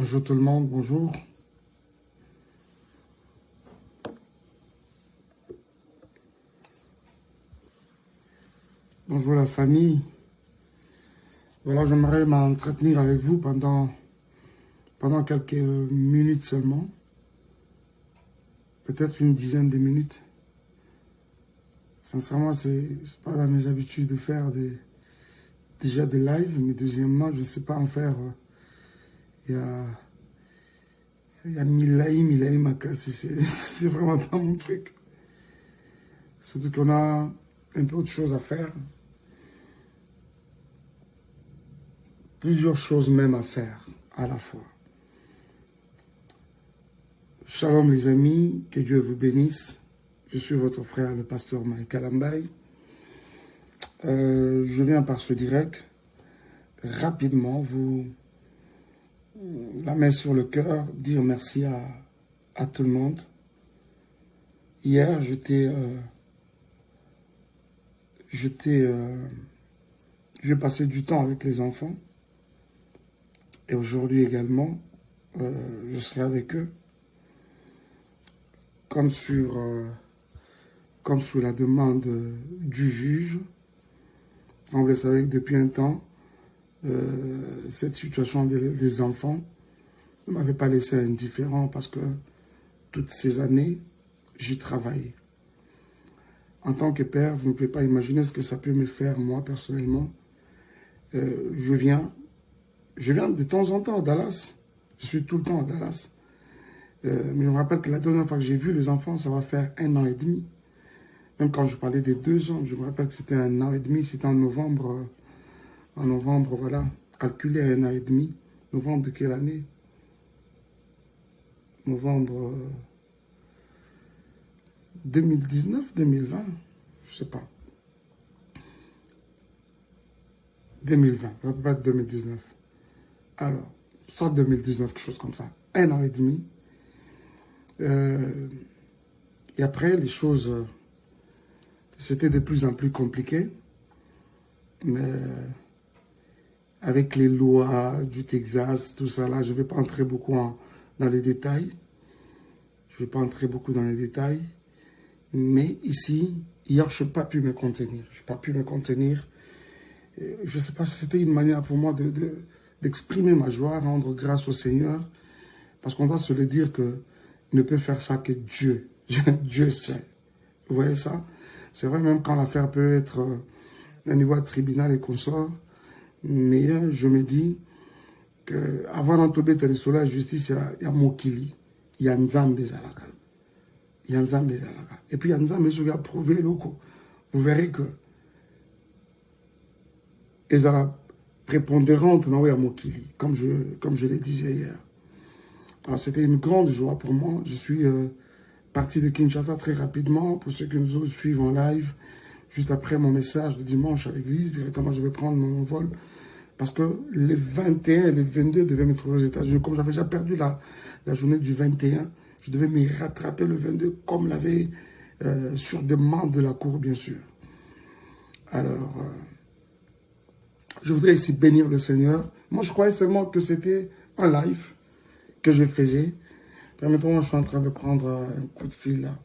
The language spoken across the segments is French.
Bonjour tout le monde, bonjour. Bonjour la famille. Voilà, j'aimerais m'entretenir avec vous pendant quelques minutes seulement. Peut-être une dizaine de minutes. Sincèrement, c'est pas dans mes habitudes de faire déjà des lives, mais deuxièmement, je ne sais pas en faire. Il y a Milaïm à casser. C'est vraiment pas mon truc. Surtout qu'on a un peu autre chose à faire. Plusieurs choses même à faire à la fois. Shalom les amis, que Dieu vous bénisse. Je suis votre frère, le pasteur Michael Ambaye. Je viens par ce direct, rapidement, la main sur le cœur, dire merci à tout le monde. Hier, j'ai passé du temps avec les enfants. Et aujourd'hui également, je serai avec eux. Comme sous la demande du juge. Vous le savez que depuis un temps, cette situation des enfants ne m'avait pas laissé indifférent parce que toutes ces années, j'y travaillais. En tant que père, vous ne pouvez pas imaginer ce que ça peut me faire, moi, personnellement. Je viens de temps en temps à Dallas. Je suis tout le temps à Dallas. Mais je me rappelle que la dernière fois que j'ai vu les enfants, ça va faire 1 an et demi. Même quand je parlais des 2 ans, je me rappelle que c'était 1 an et demi. C'était en novembre. En novembre, voilà. Calculé à 1 an et demi. Novembre de quelle année? Novembre 2019, 2020? Je sais pas. 2020, ça peut pas être 2019. Alors, soit 2019, quelque chose comme ça. 1 an et demi. Et après, les choses, c'était de plus en plus compliqué. Mais avec les lois du Texas, tout ça là, je ne vais pas entrer beaucoup dans les détails. Je ne vais pas entrer beaucoup dans les détails. Mais ici, hier, je n'ai pas pu me contenir. Je n'ai pas pu me contenir. Je ne sais pas si c'était une manière pour moi d'exprimer ma joie, rendre grâce au Seigneur. Parce qu'on doit se le dire que ne peut faire ça que Dieu. Dieu seul. Vous voyez ça? C'est vrai, même quand l'affaire peut être un niveau de tribunal et consort, mais je me dis qu'avant d'entourer la justice, il y a Mokili, il y a Nzambe Zalaka. Il y a Nzambe Zalaka. Et puis il y a Nzambe qui a prouvé loco. Vous verrez que ils ont la prépondérante dans Mokili, comme je l'ai dit hier. Alors c'était une grande joie pour moi. Je suis parti de Kinshasa très rapidement. Pour ceux qui nous suivent en live, juste après mon message de dimanche à l'église, directement je vais prendre mon vol. Parce que les 21 et les 22 devaient me trouver aux États-Unis. Comme j'avais déjà perdu la journée du 21, je devais me rattraper le 22, comme l'avait sur demande de la cour, bien sûr. Alors, je voudrais ici bénir le Seigneur. Moi, je croyais seulement que c'était un live que je faisais. Permettez-moi, je suis en train de prendre un coup de fil là.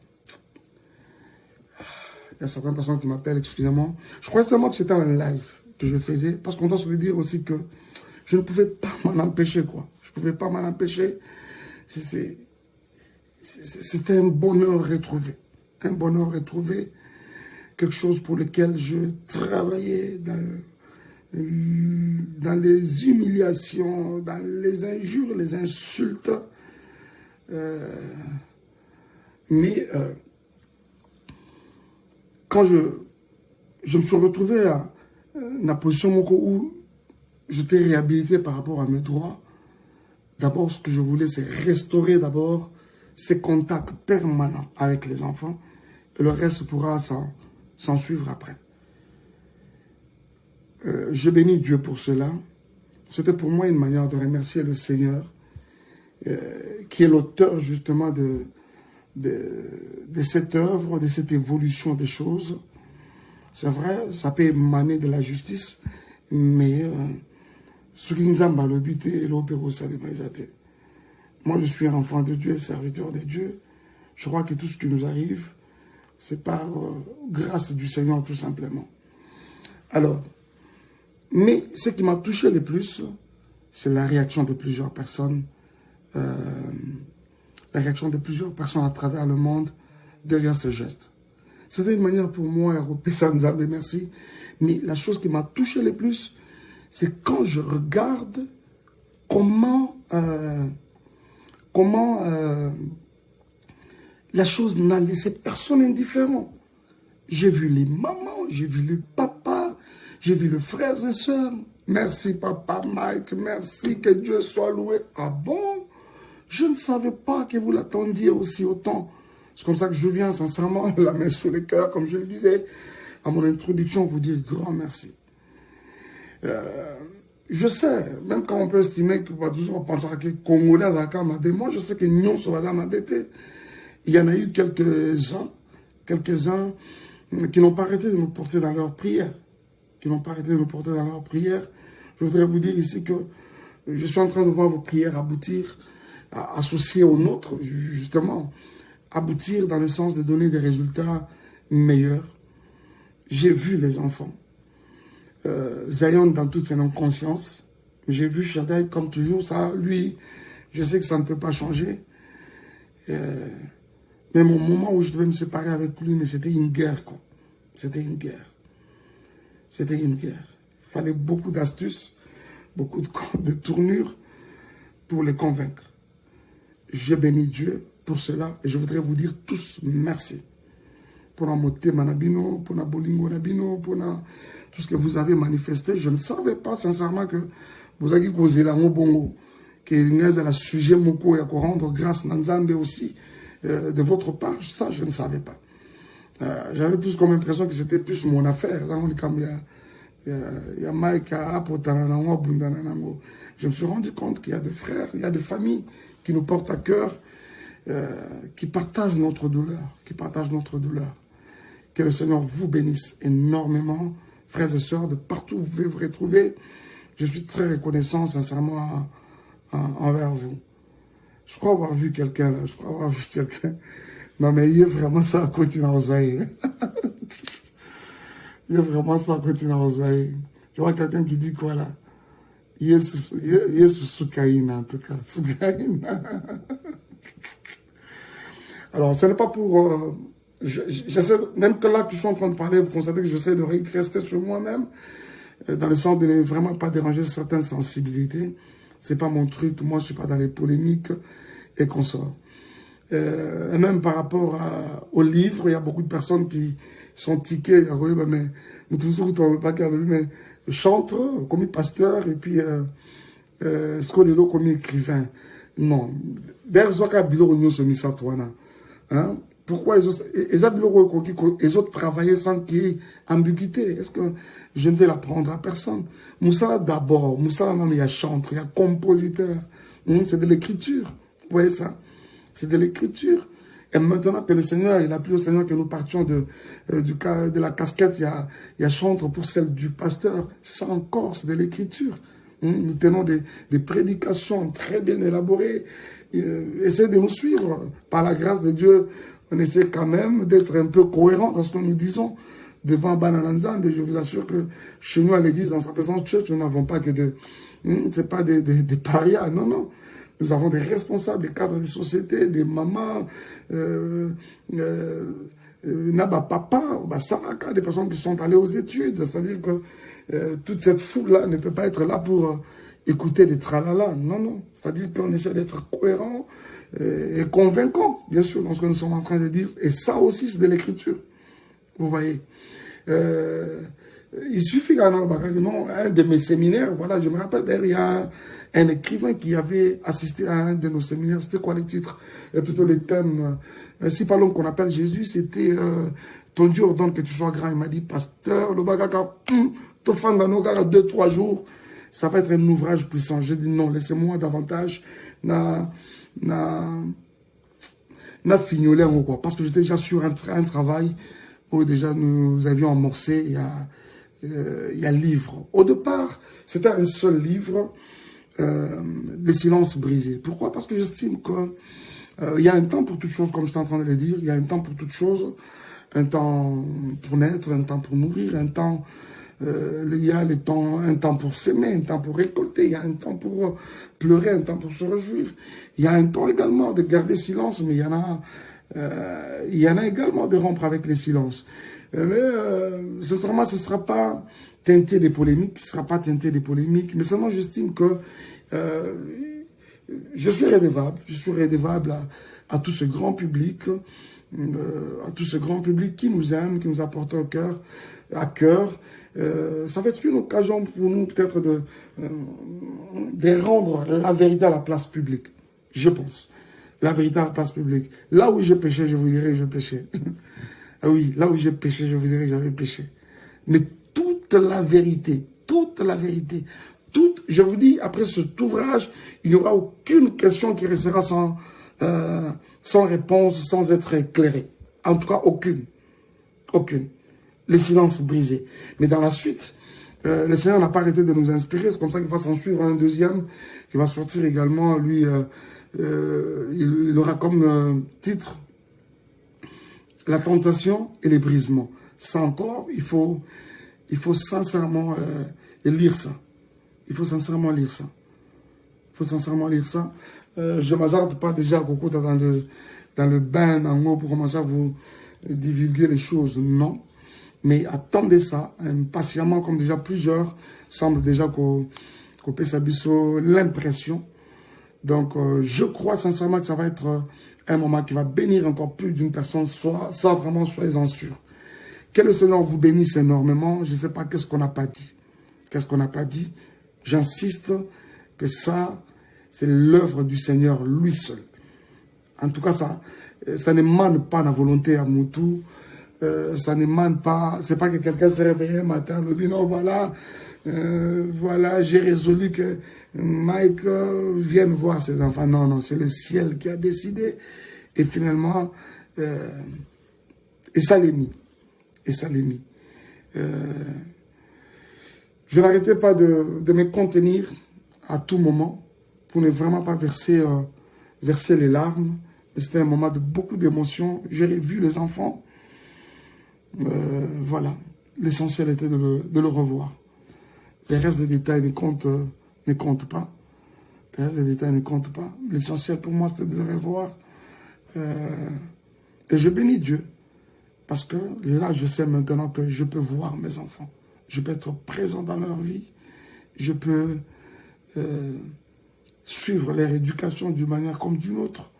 Il y a certaines personnes qui m'appellent, excusez-moi. Je croyais seulement que c'était un live que je faisais, parce qu'on doit se le dire aussi que je ne pouvais pas m'en empêcher, quoi. Je ne pouvais pas m'en empêcher. C'était un bonheur retrouvé. Un bonheur retrouvé. Quelque chose pour lequel je travaillais dans les humiliations, dans les injures, les insultes. Mais quand je me suis retrouvé à la position où j'étais réhabilité par rapport à mes droits, d'abord ce que je voulais c'est restaurer d'abord ces contacts permanents avec les enfants et le reste pourra s'en suivre après. Je bénis Dieu pour cela. C'était pour moi une manière de remercier le Seigneur qui est l'auteur justement de cette œuvre, de cette évolution des choses. C'est vrai, ça peut émaner de la justice, mais ce qui nous a malobité, l'opéro, ça Moi, je suis un enfant de Dieu, serviteur de Dieu. Je crois que tout ce qui nous arrive, c'est par grâce du Seigneur, tout simplement. Alors, mais ce qui m'a touché le plus, c'est la réaction de plusieurs personnes. La réaction de plusieurs personnes à travers le monde derrière ce geste. C'était une manière pour moi, Europé Sanzambe, merci. Mais la chose qui m'a touché le plus, c'est quand je regarde comment la chose n'a laissé personne indifférent. J'ai vu les mamans, j'ai vu les papas, j'ai vu les frères et sœurs. Merci papa Mike, merci, que Dieu soit loué. Ah bon? Je ne savais pas que vous l'attendiez aussi autant. C'est comme ça que je viens sincèrement, la main sur le cœur, comme je le disais, à mon introduction, vous dire grand merci. Je sais, même quand on peut estimer que on pensera que Congolais à Kamabé, moi je sais que Nyon sur la dame il y en a eu quelques-uns qui n'ont pas arrêté de me porter dans leurs prières. Je voudrais vous dire ici que je suis en train de voir vos prières aboutir, associées aux nôtres, justement, aboutir dans le sens de donner des résultats meilleurs. J'ai vu les enfants. Zion dans toute son inconscience. J'ai vu Shaddai comme toujours, ça, lui, je sais que ça ne peut pas changer. Mais mon moment où je devais me séparer avec lui, mais c'était une guerre, quoi. C'était une guerre. C'était une guerre. Il fallait beaucoup d'astuces, beaucoup de tournures pour les convaincre. J'ai béni Dieu pour cela et je voudrais vous dire tous merci. Pour la moté manabino, pour la bolingo nabino, pour tout ce que vous avez manifesté. Je ne savais pas sincèrement que vous avez causé la bongo, que nous avons la sujet moko et à rendre grâce Nanzambe aussi de votre part. Ça, je ne savais pas. J'avais plus comme impression que c'était plus mon affaire. Je me suis rendu compte qu'il y a des frères, il y a des familles qui nous portent à cœur, qui partagent notre douleur, Que le Seigneur vous bénisse énormément, frères et sœurs, de partout où vous pouvez vous retrouver. Je suis très reconnaissant, sincèrement, envers vous. Je crois avoir vu quelqu'un là, Non, mais il y a vraiment ça à continuer à se Il y a vraiment ça à continuer à se Je vois quelqu'un qui dit quoi là? Yesu Soukaïna, en tout cas. Soukaïna. Alors, ce n'est pas pour... j'essaie, même que là que je suis en train de parler, vous constatez que j'essaie de rester sur moi-même, dans le sens de ne vraiment pas déranger certaines sensibilités. C'est pas mon truc, moi je suis pas dans les polémiques et consorts. Et même par rapport au livre, il y a beaucoup de personnes qui sont tiquées, mais chantre comme pasteur et puis ce qu'on est là comme écrivain. Non. D'ailleurs, pourquoi les autres travaillaient sans qu'il y ait ambiguïté? Est-ce que je ne vais l'apprendre à personne? Moussala d'abord, Moussala il y a chanteur, il y a compositeur. C'est de l'écriture. Vous voyez ça? C'est de l'écriture. Et maintenant que le Seigneur, il a plu au Seigneur que nous partions de la casquette, il y a chantre pour celle du pasteur. Ça encore, c'est de l'écriture. Nous tenons des prédications très bien élaborées. Essayez de nous suivre. Par la grâce de Dieu, on essaie quand même d'être un peu cohérent dans ce que nous disons devant Banananzam. Et je vous assure que chez nous, à l'église, dans sa présence church, nous n'avons pas que c'est pas des parias, non, non. Nous avons des responsables, des cadres de société, des mamans, papa, Saraka, des personnes qui sont allées aux études. C'est-à-dire que toute cette foule-là ne peut pas être là pour écouter des tralala. Non, non. C'est-à-dire qu'on essaie d'être cohérent et convaincant, bien sûr, dans ce que nous sommes en train de dire. Et ça aussi, c'est de l'écriture. Vous voyez. Il suffit qu'un de mes séminaires, voilà, je me rappelle, il y a un écrivain qui avait assisté à un de nos séminaires. C'était quoi les titres? Plutôt les thèmes. Si par l'homme qu'on appelle Jésus, c'était ton Dieu ordonne que tu sois grand. Il m'a dit, pasteur, le bagaka, te fan dans nos gars 2-3 jours, ça va être un ouvrage puissant. J'ai dit non, laissez-moi davantage na fignoler en quoi. Parce que j'étais déjà sur un travail où déjà nous avions amorcé il y a livre. Au départ, c'était un seul livre les silences brisés. Pourquoi? Parce que j'estime que il y a un temps pour toutes choses, comme je suis en train de le dire. Il y a un temps pour toutes choses. Un temps pour naître, un temps pour mourir, un temps... il y a un temps pour s'aimer, un temps pour récolter, il y a un temps pour pleurer, un temps pour se réjouir. Il y a un temps également de garder silence, mais il y en a également de rompre avec les silences. Ce sera pas teinté des polémiques, mais seulement j'estime que je suis redevable à tout ce grand public, qui nous aime, qui nous apporte à cœur. Ça va être une occasion pour nous peut-être de rendre la vérité à la place publique, je pense. La vérité à la place publique. Là où j'ai péché, je vous dirai que j'ai péché. Ah oui, là où j'ai péché, je vous dirai que j'avais péché. Mais toute la vérité, je vous dis, après cet ouvrage, il n'y aura aucune question qui restera sans réponse, sans être éclairée. En tout cas, aucune. Les silences brisés. Mais dans la suite, le Seigneur n'a pas arrêté de nous inspirer. C'est comme ça qu'il va s'en suivre un deuxième qui va sortir également. Lui, il aura comme titre la tentation et les brisements. Ça encore, il faut sincèrement lire ça. Il faut sincèrement lire ça. Je ne m'hasarde pas déjà beaucoup dans le bain en haut pour commencer à vous divulguer les choses. Non. Mais attendez ça impatiemment, comme déjà plusieurs semblent déjà couper sa biseau l'impression. Donc, je crois sincèrement que ça va être un moment qui va bénir encore plus d'une personne, ça vraiment, soyez-en sûrs. Que le Seigneur vous bénisse énormément. Je ne sais pas qu'est-ce qu'on n'a pas dit. J'insiste que ça, c'est l'œuvre du Seigneur lui seul. En tout cas, ça n'émane pas de la volonté à Moutou. Ça n'émane pas, c'est pas que quelqu'un s'est réveillé un matin, me dit non, voilà, j'ai résolu que Mike vienne voir ses enfants. Non, c'est le ciel qui a décidé. Et finalement, et ça l'est mis. Je n'arrêtais pas de me contenir à tout moment pour ne vraiment pas verser les larmes. C'était un moment de beaucoup d'émotions. J'ai vu les enfants. Voilà, l'essentiel était de le revoir. Les restes des détails ne comptent pas. L'essentiel pour moi, c'était de le revoir. Et je bénis Dieu. Parce que là, je sais maintenant que je peux voir mes enfants. Je peux être présent dans leur vie. Je peux suivre leur éducation d'une manière comme d'une autre.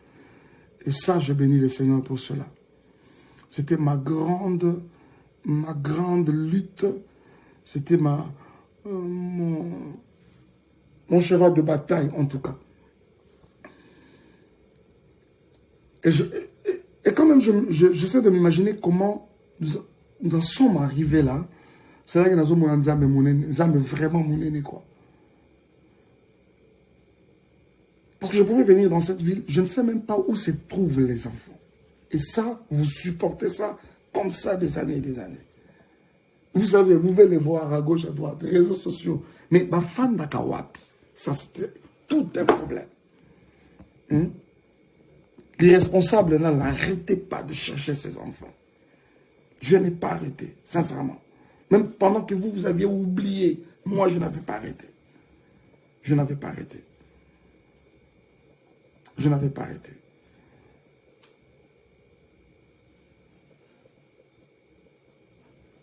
Et ça, je bénis le Seigneur pour cela. C'était ma grande lutte. C'était mon cheval de bataille, en tout cas. Et quand même, j'essaie de m'imaginer comment nous en sommes arrivés là. C'est là que nous sommes vraiment mon quoi. Parce que je pouvais venir dans cette ville, je ne sais même pas où se trouvent les enfants. Et ça, vous supportez ça comme ça des années et des années. Vous savez, vous pouvez les voir à gauche, à droite, les réseaux sociaux. Mais ma fan d'Akawapi, ça c'était tout un problème. Les responsables là n'arrêtaient pas de chercher ces enfants. Je n'ai pas arrêté, sincèrement. Même pendant que vous aviez oublié, moi je n'avais pas arrêté. Je n'avais pas arrêté.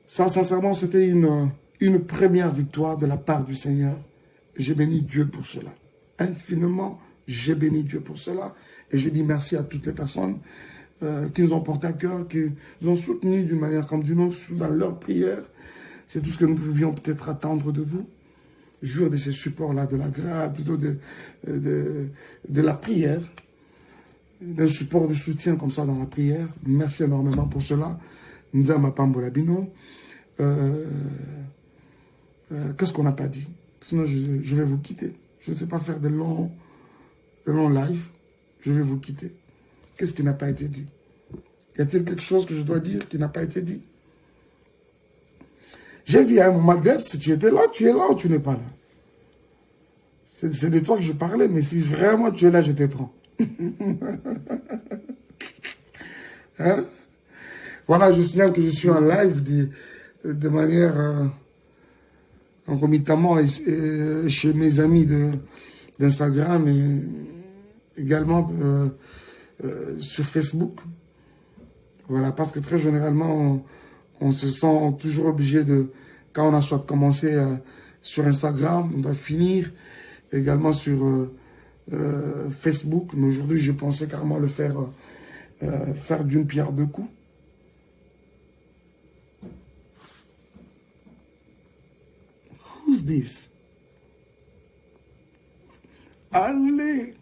Ça, sincèrement, c'était une première victoire de la part du Seigneur. Et j'ai béni Dieu pour cela. Infiniment, j'ai béni Dieu pour cela. Et je dis merci à toutes les personnes qui nous ont porté à cœur, qui nous ont soutenus d'une manière comme d'une autre dans leurs prières. C'est tout ce que nous pouvions peut-être attendre de vous. Jouir de ces supports-là, de la grâce, plutôt de la prière, d'un support de soutien comme ça dans la prière. Merci énormément pour cela. Nzama Pambolabino. Qu'est-ce qu'on n'a pas dit? Sinon, je vais vous quitter. Je ne sais pas faire de longs lives. Je vais vous quitter. Qu'est-ce qui n'a pas été dit? Y a-t-il quelque chose que je dois dire qui n'a pas été dit? J'ai vu à un moment d'être, si tu étais là, tu es là ou tu n'es pas là. C'est de toi que je parlais, mais si vraiment tu es là, je te prends. Hein? Voilà, je signale que je suis en live de manière concomitamment chez mes amis d'Instagram et également sur Facebook. Voilà, parce que très généralement, on se sent toujours obligé de, quand on a soit commencé sur Instagram, on doit finir également sur Facebook. Mais aujourd'hui, j'ai pensé carrément le faire, faire d'une pierre deux coups. Who's this? Allez!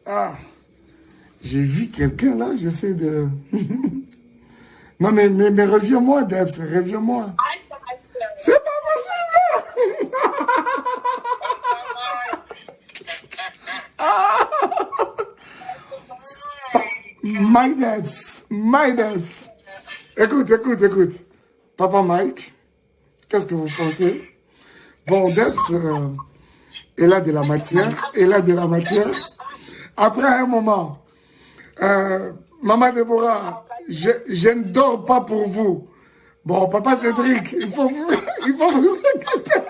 Ah, j'ai vu quelqu'un là, j'essaie de... Non mais reviens-moi, Debs, reviens-moi. C'est pas possible! Ah! My Debs. Écoute. Papa Mike, qu'est-ce que vous pensez? Bon, Debs, elle a de la matière, Après un moment, Maman Déborah, je ne dors pas pour vous. Bon, Papa Cédric, il faut vous occuper.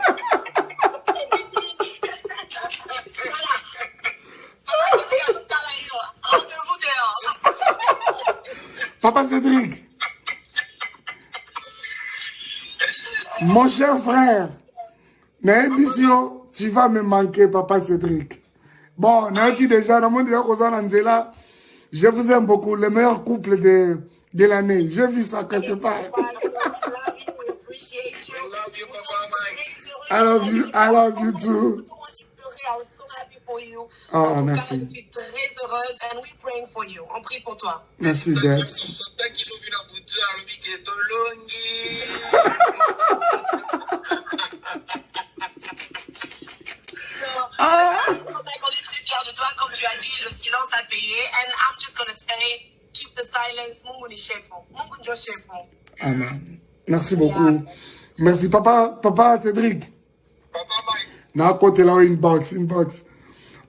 Papa Cédric, mon cher frère, tu vas me manquer, Papa Cédric. Bon, déjà, je vous aime beaucoup, le meilleur couple de l'année. J'ai vu ça quelque part. I love you too. Oh, merci. Je suis très heureuse and we praying for you. On prie pour toi. Merci, Debs. On est très fiers de toi, comme tu as dit, le silence a payé. And I'm just going to say, keep the silence. Mungu ni chefu. Mungu ndio chefu. Amen. Merci beaucoup. Merci, Papa Cédric. Papa Mike. Na côté là, inbox.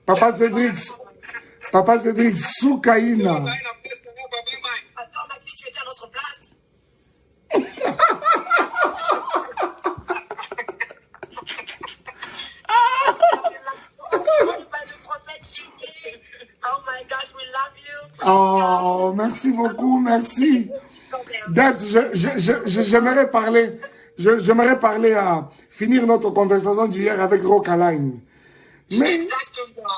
Papa Cédric, Soukaina. Pasteur Maxi, tu étais à notre place. Oh my gosh, we love you. Oh, merci beaucoup, merci. Debs, j'aimerais parler à finir notre conversation d'hier avec Rocaline. Mais exactement.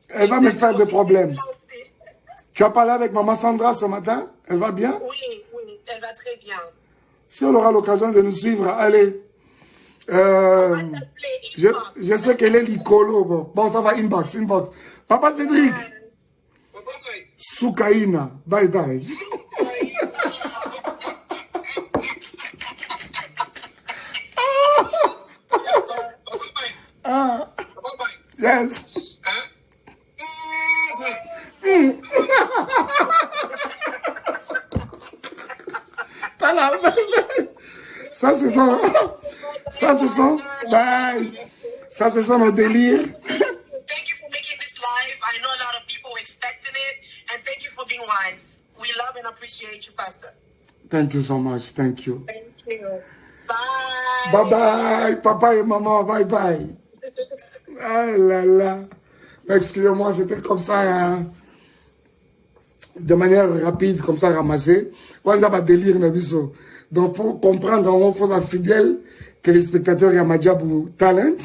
Elle va me faire des problèmes. Tu as parlé avec maman Sandra ce matin? Elle va bien? Oui, elle va très bien. Si on aura l'occasion de nous suivre, allez. Je sais qu'elle est l'icolo. Bon, ça va, inbox. Papa Cédric. Soukaina. Bye. Yes. Ça c'est son délire. Thank you for making this live. I know a lot of people expecting it, and thank you for being wise. We love and appreciate you, Pastor. Thank you so much. Thank you. Thank you. Bye. Bye, papa et maman. Bye. Ah là là. Excusez-moi, c'était comme ça, hein, de manière rapide, comme ça, ramassé. On a pas délire, Nabiso. Donc, pour comprendre, on faut être fidèle que les spectateurs, il y a Madjabou Talent.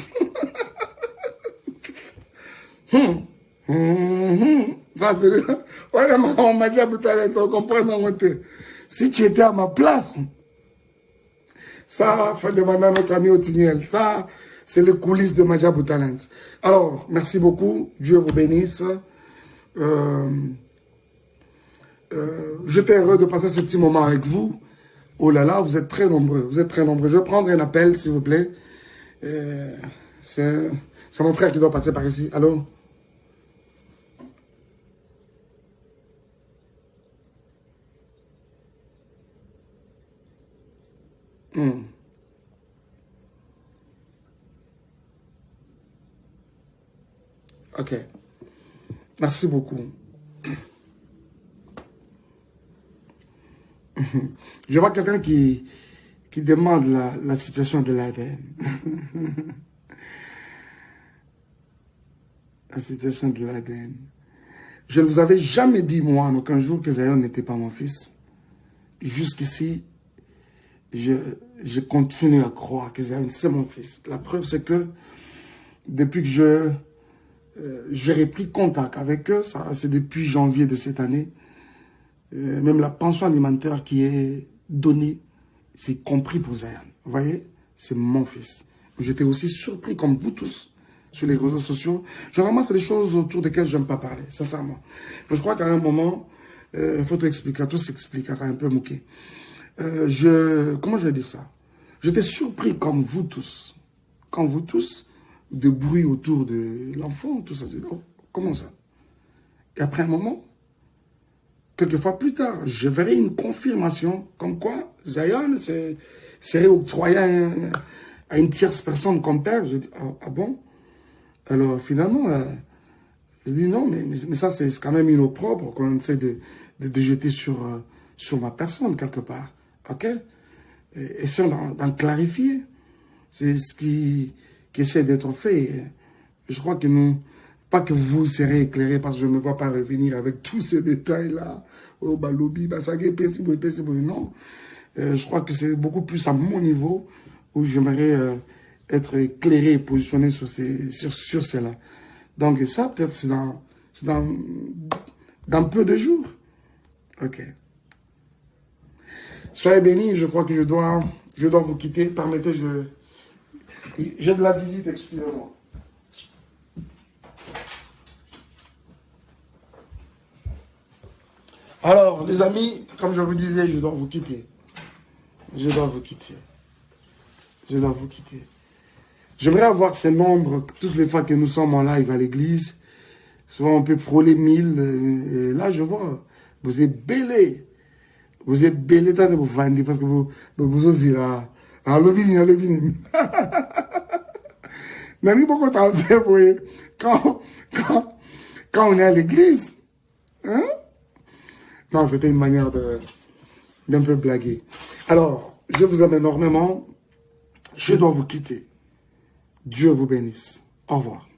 Ça, c'est... Ouais, Madjabou Talent, on comprend dans mon thé. Si tu étais à ma place, ça, faut demander à notre ami Otiniel. Ça, c'est les coulisses de Madjabou Talent. Alors, merci beaucoup. Dieu vous bénisse. J'étais heureux de passer ce petit moment avec vous. Oh là là, vous êtes très nombreux. Je vais prendre un appel, s'il vous plaît. C'est mon frère qui doit passer par ici. Allô? Ok. Merci beaucoup. Je vois quelqu'un qui demande la situation de l'ADN. La situation de l'ADN. Je ne vous avais jamais dit, moi, en aucun jour, que Zion n'était pas mon fils. Jusqu'ici, je continue à croire que Zion, c'est mon fils. La preuve, c'est que depuis que j'ai repris contact avec eux, c'est depuis janvier de cette année, même la pension alimentaire qui est donnée, c'est compris pour Zion. Vous voyez, c'est mon fils. J'étais aussi surpris, comme vous tous, sur les réseaux sociaux. Généralement, c'est des choses autour desquelles je n'aime pas parler, sincèrement. Mais je crois qu'à un moment, il faut tout expliquer, tout s'explique, un peu moqué. Comment je vais dire ça? J'étais surpris, comme vous tous, de bruit autour de l'enfant, tout ça. Oh, comment ça? Et après un moment, quelques fois plus tard, je verrai une confirmation comme quoi Zion serait octroyé à une tierce personne comme père. Je dis, ah bon? Alors finalement, je dis non, mais ça c'est quand même une eau propre qu'on essaie de jeter sur ma personne quelque part. Ok? Et ça, d'en clarifier. C'est ce qui essaie d'être fait. Je crois que nous, pas que vous serez éclairés parce que je ne me vois pas revenir avec tous ces détails-là. Oh, bah, lobby, bah, ça non. Je crois que c'est beaucoup plus à mon niveau où j'aimerais être éclairé et positionné sur cela. Donc, ça, peut-être, c'est dans peu de jours. Ok. Soyez bénis, je crois que je dois vous quitter. Permettez, j'ai de la visite, excusez-moi. Alors, les amis, comme je vous disais, je dois vous quitter. J'aimerais avoir ces nombres toutes les fois que nous sommes en live à l'église. Souvent, on peut frôler 1000. Et là, je vois, vous êtes belé. Vous êtes belé dans vos vendus parce que vous osez là. Ah, lobby. N'avez pas quoi t'en faire, quand on est à l'église. Hein? Non, c'était une manière d'un peu blaguer. Alors, je vous aime énormément. Je dois vous quitter. Dieu vous bénisse. Au revoir.